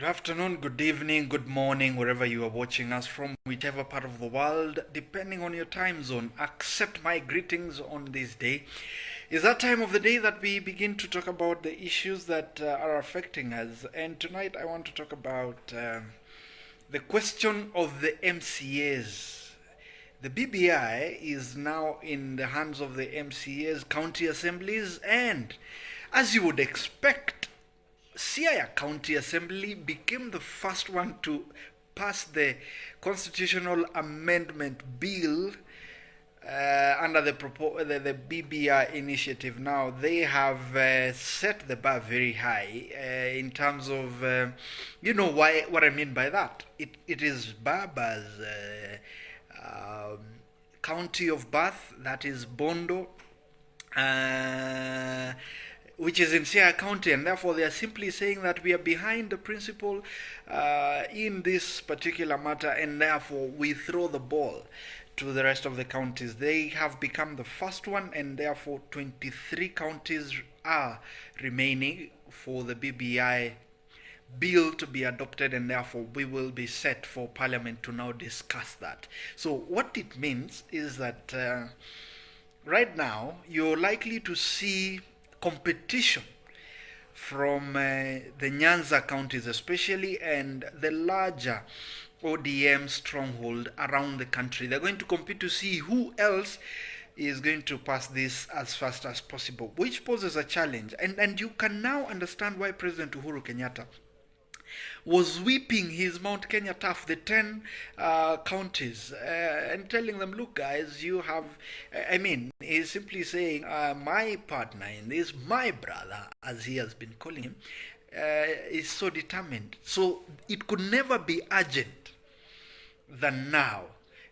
Good afternoon, good evening, good morning, wherever you are watching us from, whichever part of the world, depending on your time zone. Accept my greetings on this day. It's that time of the day that we begin to talk about the issues that are affecting us. And tonight I want to talk about the question of the MCAs. The BBI is now in the hands of the MCAs, county assemblies, and as you would expect, Siaya County Assembly became the first one to pass the constitutional amendment bill under the BBI initiative. Now they have set the bar very high in terms of what I mean by that. It is Baba's county of birth, that is Bondo. Which is in Siaya County, and therefore they are simply saying that we are behind the principle in this particular matter, and therefore we throw the ball to the rest of the counties. They have become the first one, and therefore 23 counties are remaining for the BBI bill to be adopted, and therefore we will be set for Parliament to now discuss that. So what it means is that right now you're likely to see competition from the Nyanza counties especially, and the larger ODM stronghold around the country. They're going to compete to see who else is going to pass this as fast as possible, which poses a challenge. And you can now understand why President Uhuru Kenyatta was whipping his Mount Kenya turf, the 10 counties, and telling them, look guys, you have, he's simply saying, my partner in this, my brother, as he has been calling him, is so determined. So it could never be urgent than now.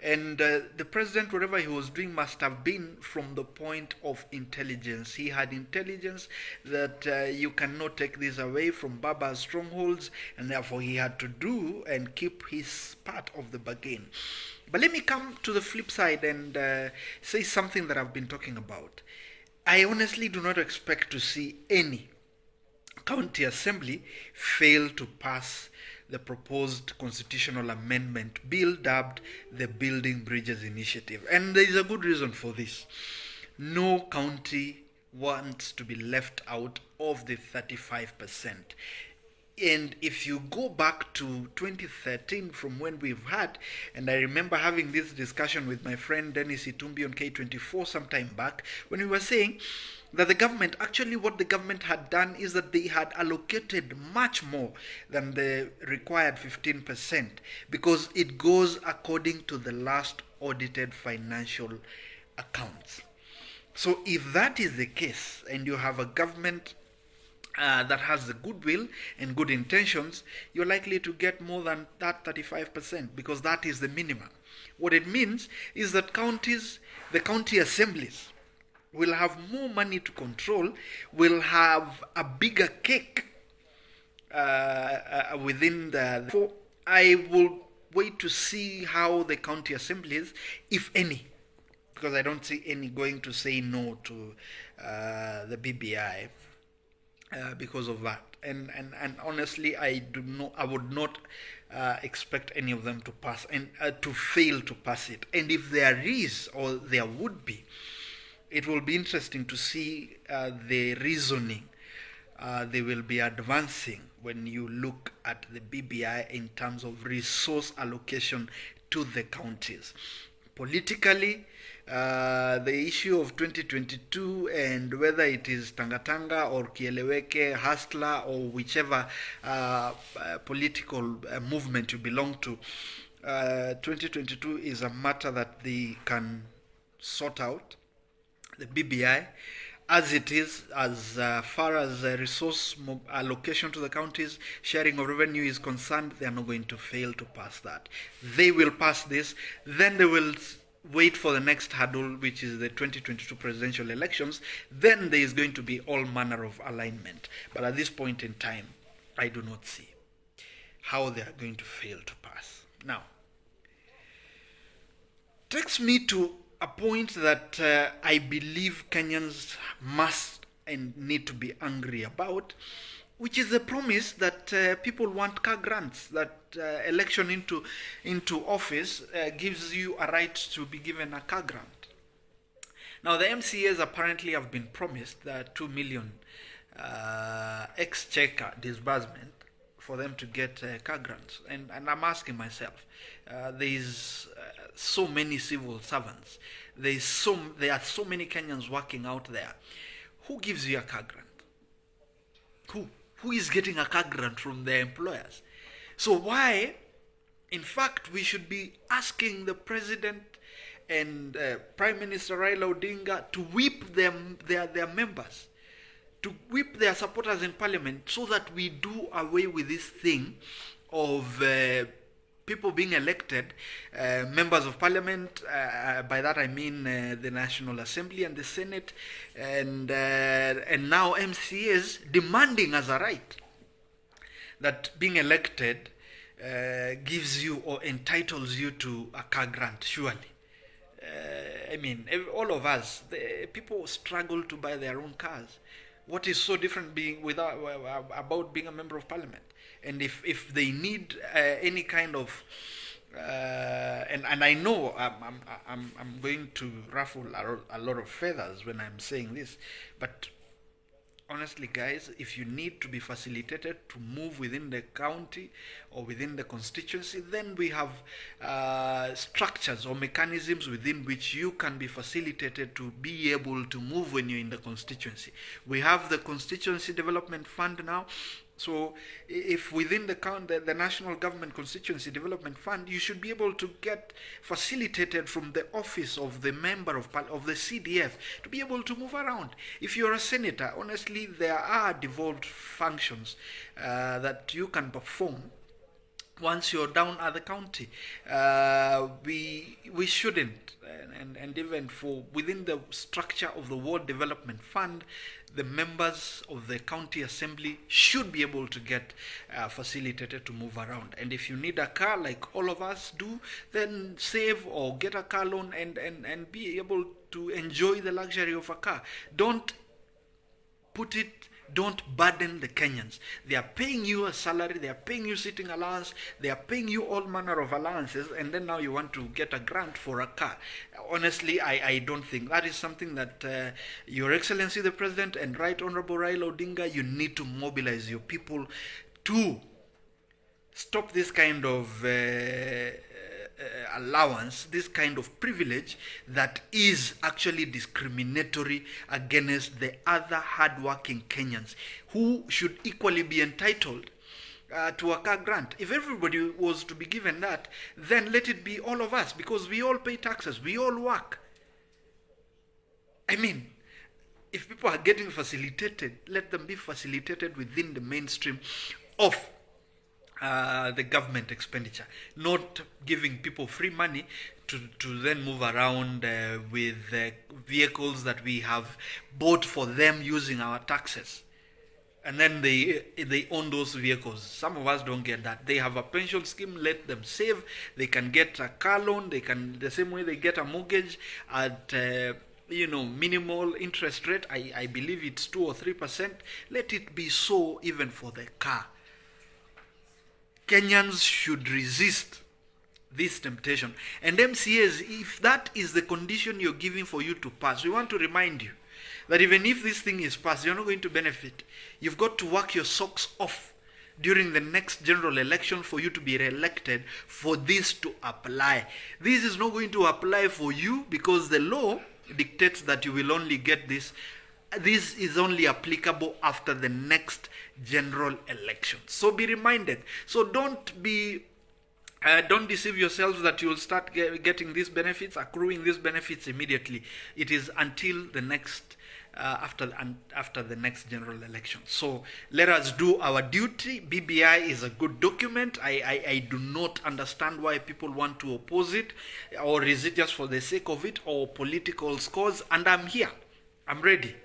And the president, whatever he was doing, must have been from the point of intelligence. He had intelligence that you cannot take this away from Baba's strongholds, and therefore he had to do and keep his part of the bargain. But let me come to the flip side and say something that I've been talking about. I honestly do not expect to see any county assembly fail to pass the proposed constitutional amendment bill dubbed the Building Bridges Initiative. And there is a good reason for this. No county wants to be left out of the 35%. And if you go back to 2013 from when we've had, and I remember having this discussion with my friend Dennis Itumbi on K24 sometime back, when we were saying that the government, actually what the government had done is that they had allocated much more than the required 15%, because it goes according to the last audited financial accounts. So if that is the case, and you have a government that has the goodwill and good intentions, you're likely to get more than that 35%, because that is the minimum. What it means is that counties, the county assemblies, will have more money to control, will have a bigger cake within the. I will wait to see how the county assemblies, if any, because I don't see any going to say no to the BBI because of that. And honestly, I would not expect any of them to pass and to fail to pass it. And if there is, or there would be, it will be interesting to see the reasoning they will be advancing when you look at the BBI in terms of resource allocation to the counties. Politically, the issue of 2022 and whether it is Tangatanga or Kieleweke, Hustler, or whichever political movement you belong to, 2022 is a matter that they can sort out. The BBI, as it is, as far as resource allocation to the counties, sharing of revenue is concerned, they are not going to fail to pass that. They will pass this, then they will wait for the next hurdle, which is the 2022 presidential elections. Then there is going to be all manner of alignment. But at this point in time, I do not see how they are going to fail to pass. Now, takes me to a point that I believe Kenyans must and need to be angry about, which is a promise that people want car grants, that election into office gives you a right to be given a car grant. Now, the MCAs apparently have been promised that 2 million exchequer disbursement for them to get car grants. And I'm asking myself, there's so many civil servants, there are so many Kenyans working out there. Who gives you a car grant? Who is getting a car grant from their employers? So why, in fact, we should be asking the president and Prime Minister Raila Odinga to whip their members, to whip their supporters in parliament, so that we do away with this thing of people being elected, members of parliament, by that I mean the National Assembly and the Senate, and now MCAs demanding as a right that being elected gives you or entitles you to a car grant, surely. I mean, all of us, people struggle to buy their own cars. What is so different about being a member of parliament? And if they need any kind of and I know I'm going to ruffle a lot of feathers when I'm saying this, but honestly, guys, if you need to be facilitated to move within the county or within the constituency, then we have structures or mechanisms within which you can be facilitated to be able to move when you're in the constituency. We have the Constituency Development Fund now. So if within the National Government Constituency Development Fund, you should be able to get facilitated from the office of the member of the CDF to be able to move around. If you're a senator, honestly, there are devolved functions that you can perform once you're down at the county. We shouldn't, and even for within the structure of the Ward Development Fund, the members of the county assembly should be able to get facilitated to move around. And if you need a car, like all of us do, then save or get a car loan and be able to enjoy the luxury of a car. Don't burden the Kenyans. They are paying you a salary, they are paying you sitting allowance, they are paying you all manner of allowances, and then now you want to get a grant for a car. Honestly, I don't think that is something that Your Excellency the President and Right Honorable Raila Odinga, you need to mobilize your people to stop this kind of allowance, this kind of privilege that is actually discriminatory against the other hardworking Kenyans who should equally be entitled to a car grant. If everybody was to be given that, then let it be all of us, because we all pay taxes, we all work. I mean, if people are getting facilitated, let them be facilitated within the mainstream of the government expenditure, not giving people free money to then move around with vehicles that we have bought for them using our taxes. And then they own those vehicles. Some of us don't get that. They have a pension scheme, let them save. They can get a car loan, they can, the same way they get a mortgage at minimal interest rate. I believe it's 2 or 3%. Let it be so even for the car. Kenyans should resist this temptation. And MCAs, if that is the condition you're giving for you to pass, we want to remind you that even if this thing is passed, you're not going to benefit. You've got to work your socks off during the next general election for you to be re-elected for this to apply. This is not going to apply for you because the law dictates that you will only get this. This is only applicable after the next general election. So be reminded. So don't deceive yourselves that you will start getting these benefits, accruing these benefits immediately. It is until the next after the next general election. So let us do our duty. BBI is a good document. I do not understand why people want to oppose it, or is it just for the sake of it, or political scores? And I'm here. I'm ready.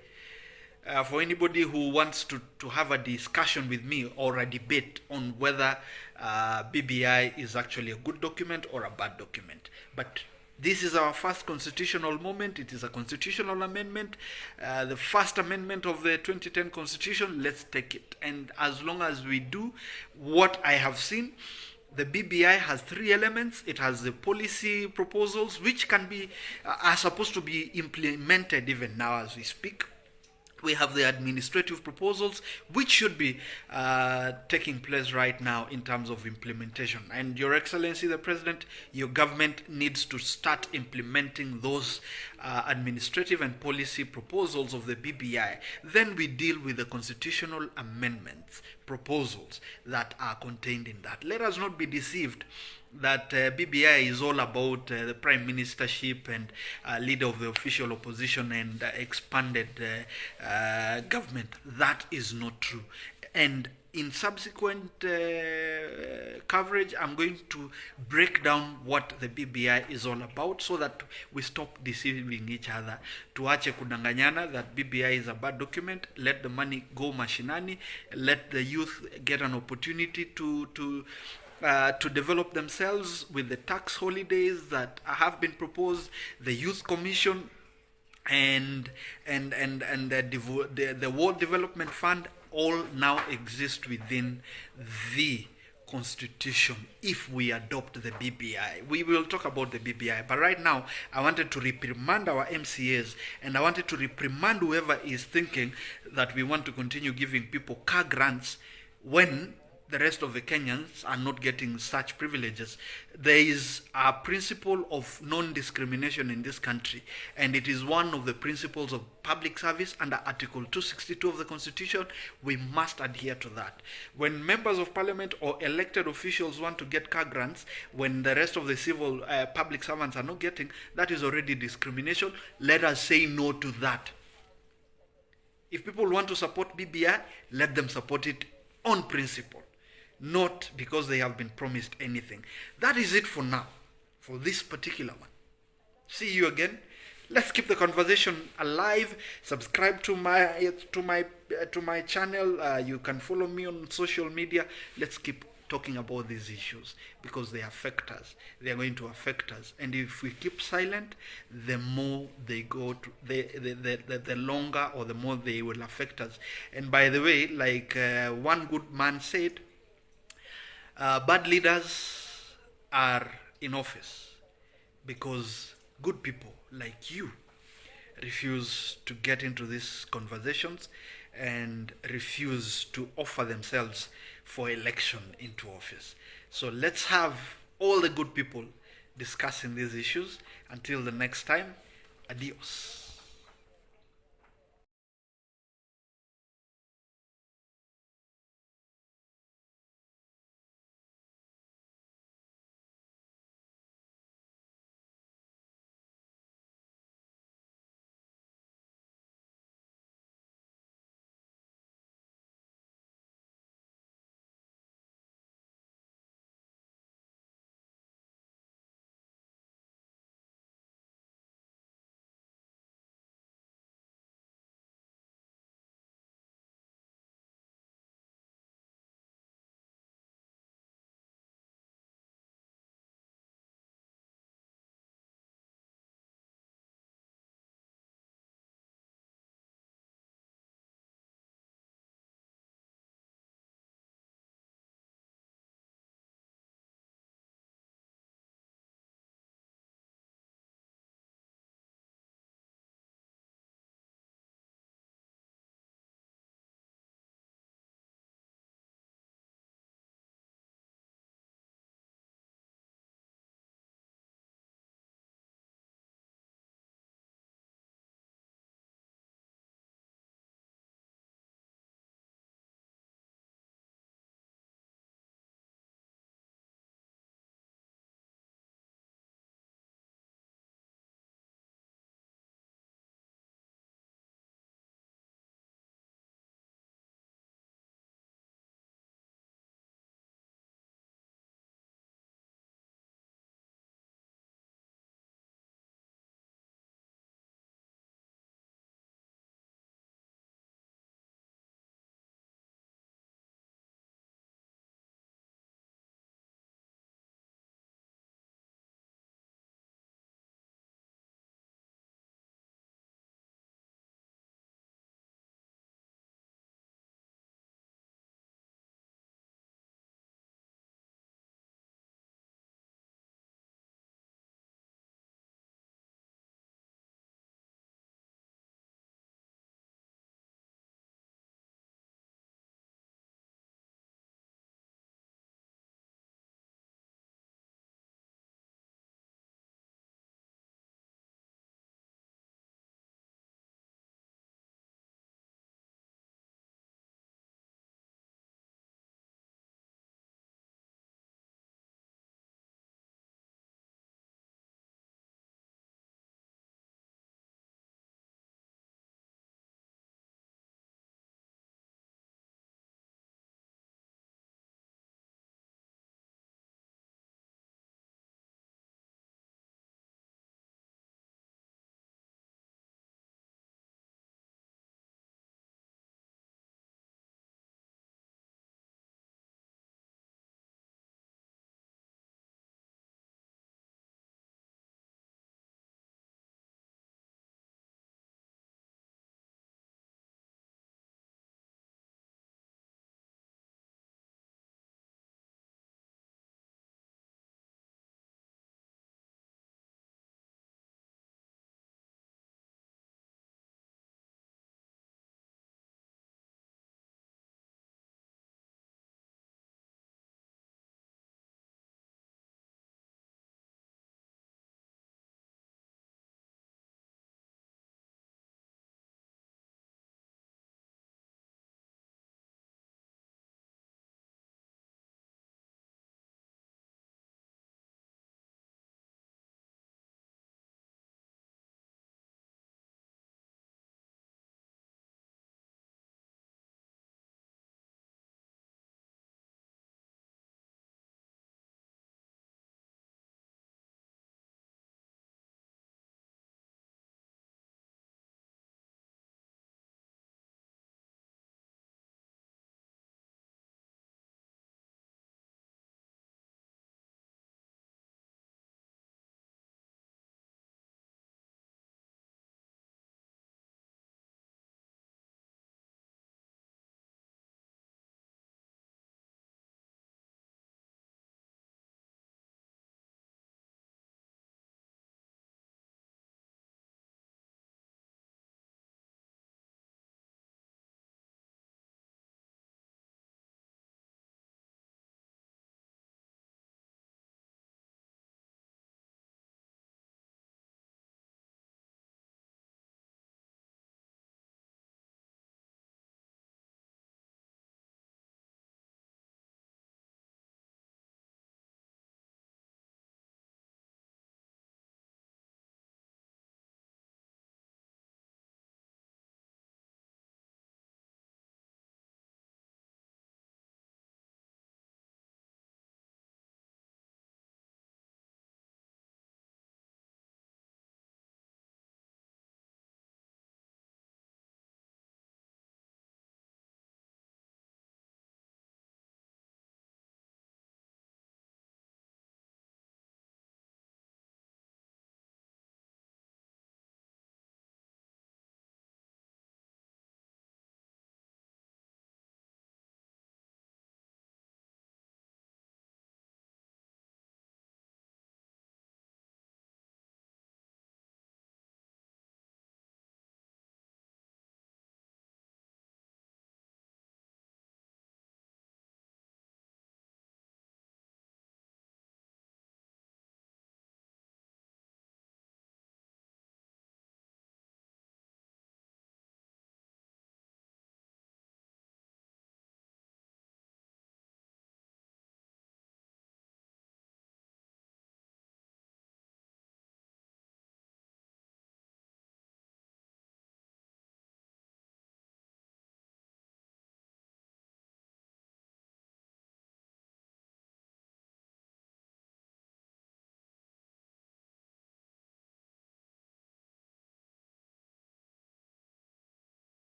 For anybody who wants to have a discussion with me or a debate on whether BBI is actually a good document or a bad document. But This is our first constitutional moment. It is a constitutional amendment, the first amendment of the 2010 constitution. Let's take it. And as long as we do what I have seen, the BBI has three elements. It has the policy proposals, which can be are supposed to be implemented even now as we speak. We have the administrative proposals, which should be taking place right now in terms of implementation. And Your Excellency, the President, your government needs to start implementing those administrative and policy proposals of the BBI. Then we deal with the constitutional amendments proposals that are contained in that. Let us not be deceived that BBI is all about the prime ministership and leader of the official opposition and expanded government. That is not true. And in subsequent coverage, I'm going to break down what the BBI is all about so that we stop deceiving each other. Tuache kudanganyana that BBI is a bad document. Let the money go mashinani. Let the youth get an opportunity to develop themselves with the tax holidays that have been proposed, the youth commission, and the World Development Fund all now exist within the constitution if we adopt the BBI. We will talk about the BBI, but right now I wanted to reprimand our MCAs, and I wanted to reprimand whoever is thinking that we want to continue giving people car grants when the rest of the Kenyans are not getting such privileges. There is a principle of non-discrimination in this country, and it is one of the principles of public service under Article 262 of the Constitution. We must adhere to that. When members of parliament or elected officials want to get car grants, when the rest of the civil public servants are not getting, that is already discrimination. Let us say no to that. If people want to support BBI, let them support it on principle, not because they have been promised anything. That is it for now, for this particular one. See you again. Let's keep the conversation alive. Subscribe to my channel. You can follow me on social media. Let's keep talking about these issues because they affect us. They are going to affect us, and if we keep silent, the more they go to, the longer or the more they will affect us. And by the way, like one good man said, bad leaders are in office because good people like you refuse to get into these conversations and refuse to offer themselves for election into office. So let's have all the good people discussing these issues. Until the next time, adios.